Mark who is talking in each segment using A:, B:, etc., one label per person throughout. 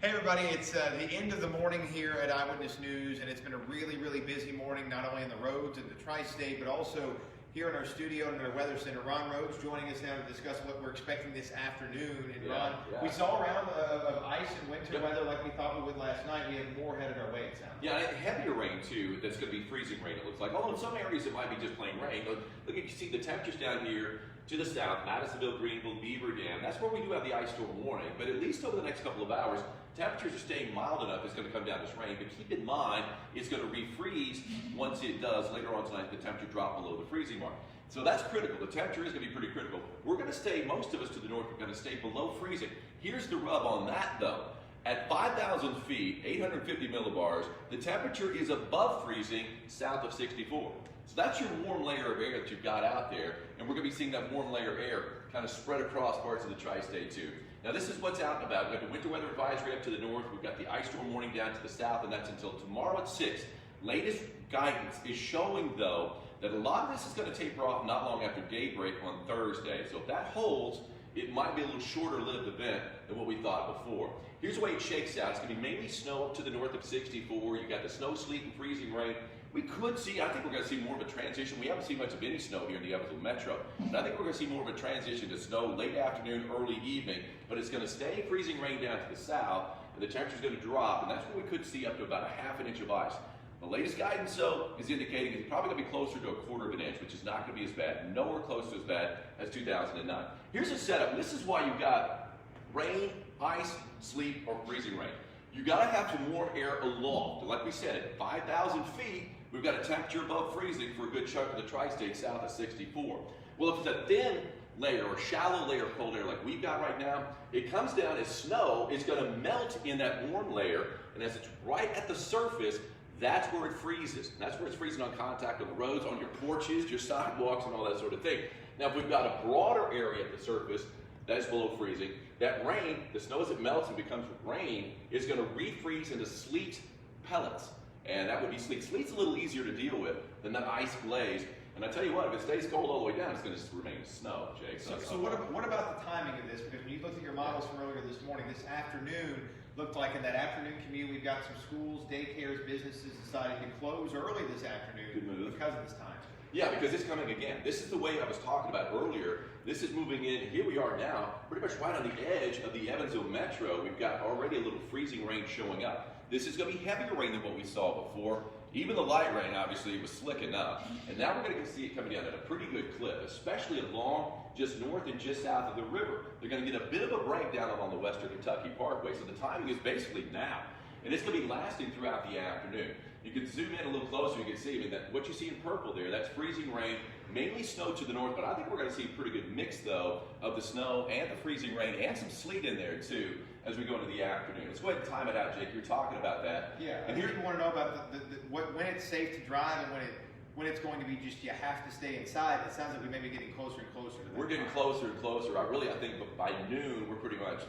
A: Hey everybody, it's the end of the morning here at Eyewitness News, and it's been a really busy morning, not only on the roads in the tri-state, but also here in our studio and in our weather center. Ron Rhodes joining us now to discuss what we're expecting this afternoon. And Ron, we saw a round of ice and winter weather like we thought we would last night. We have more headed our way, it sounds like.
B: Yeah, and heavier rain too. That's going to be freezing rain, it looks like. Although in some areas it might be just plain rain. Look, you see the temperatures down here to the south, Madisonville, Greenville, Beaver Dam. That's where we do have the ice storm warning. But at least over the next couple of hours, temperatures are staying mild enough. It's going to come down this rain. But keep in mind, it's going to refreeze once it does. Later on tonight, the temperature drop below the freezing mark. So that's critical. The temperature is going to be pretty critical. We're going to stay, most of us to the north, we're going to stay below freezing. Here's the rub on that though. At 5,000 feet, 850 millibars, the temperature is above freezing south of 64. So that's your warm layer of air that you've got out there, and we're going to be seeing that warm layer of air kind of spread across parts of the tri-state too. Now this is what's out and about. We've got the winter weather advisory up to the north, we've got the ice storm warning down to the south, and that's until tomorrow at 6. Latest guidance is showing though that a lot of this is going to taper off not long after daybreak on Thursday. So if that holds, it might be a little shorter lived event than what we thought before. Here's the way it shakes out. It's going to be mainly snow up to the north of 64. You got the snow, sleet, and freezing rain. We could see, I think we're going to see more of a transition. We haven't seen much of any snow here in the Evansville Metro. But I think we're going to see more of a transition to snow late afternoon, early evening. But it's going to stay freezing rain down to the south, and the temperature's going to drop. And that's where we could see up to about a half an inch of ice. The latest guidance, though, is indicating it's probably going to be closer to a quarter of an inch, which is not going to be as bad, nowhere close to as bad as 2009. Here's a setup. This is why you've got rain, ice, sleet, or freezing rain. You've got to have some more air aloft. Like we said, at 5,000 feet, we've got a temperature above freezing for a good chunk of the tri-state south of 64. Well, if it's a thin layer or shallow layer of cold air like we've got right now, it comes down as snow. It's going to melt in that warm layer, and as it's right at the surface, that's where it freezes. That's where it's freezing on contact on the roads, on your porches, your sidewalks, and all that sort of thing. Now, if we've got a broader area at the surface that is below freezing, that rain, the snow as it melts and becomes rain, is going to refreeze into sleet pellets. And that would be sleet. Sleet's a little easier to deal with than that ice glaze. And I tell you what, if it stays cold all the way down, it's going to just remain snow, Jake.
A: So what about the timing of this? Because when you looked at your models from earlier this morning, this afternoon looked like in that afternoon commute, we've got some schools, daycares, businesses deciding to close early this afternoon because of this time.
B: Yeah, because it's coming again. This is the way I was talking about earlier. This is moving in. Here we are now, pretty much right on the edge of the Evansville Metro. We've got already a little freezing rain showing up. This is going to be heavier rain than what we saw before. Even the light rain, obviously, was slick enough. And now we're going to see it coming down at a pretty good clip, especially along just north and just south of the river. They're going to get a bit of a breakdown along the Western Kentucky Parkway. So the timing is basically now. And it's going to be lasting throughout the afternoon. You can zoom in a little closer, you can see that what you see in purple there, that's freezing rain, mainly snow to the north, but I think we're going to see a pretty good mix, though, of the snow and the freezing rain and some sleet in there, too, as we go into the afternoon. Let's go ahead and time it out, Jake. You're talking about that.
A: Yeah, and here you want to know about when it's safe to drive and when it's going to be just you have to stay inside. It sounds like we may be getting closer and closer to that.
B: We're getting closer and closer. I think by noon, we're pretty much,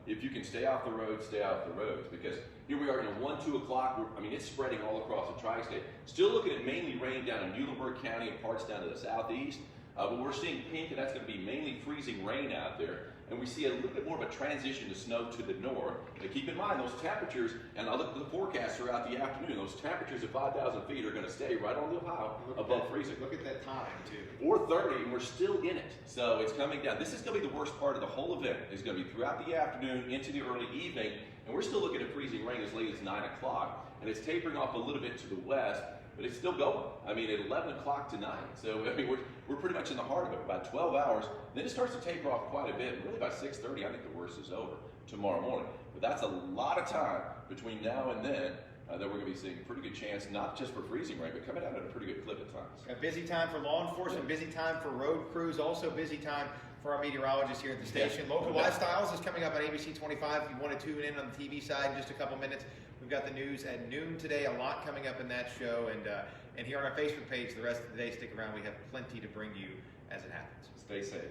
B: if you can stay off the road, stay off the roads. Because here we are, 1, 2 o'clock. It's spreading all across the tri-state. Still looking at mainly rain down in Muhlenberg County and parts down to the southeast. But we're seeing pink, and that's going to be mainly freezing rain out there. And we see a little bit more of a transition to snow to the north. But keep in mind, those temperatures, and I look at the forecast throughout the afternoon, those temperatures at 5,000 feet are going to stay right on the high above freezing.
A: Look at that time, too.
B: 4:30, and we're still in it. So it's coming down. This is going to be the worst part of the whole event. It's going to be throughout the afternoon into the early evening. And we're still looking at freezing rain as late as 9 o'clock. And it's tapering off a little bit to the west. But it's still going. At 11 o'clock tonight. So, we're pretty much in the heart of it, about 12 hours. Then it starts to taper off quite a bit. And really, by 6:30, I think the worst is over tomorrow morning. But that's a lot of time between now and then that we're going to be seeing a pretty good chance, not just for freezing rain, but coming out at a pretty good clip at times.
A: A busy time for law enforcement, busy time for road crews, also busy time for our meteorologists here at the station. Local Lifestyles is coming up on ABC 25. If you want to tune in on the TV side in just a couple minutes, we've got the news at noon today. A lot coming up in that show. And here on our Facebook page the rest of the day, stick around. We have plenty to bring you as it happens.
B: Stay safe.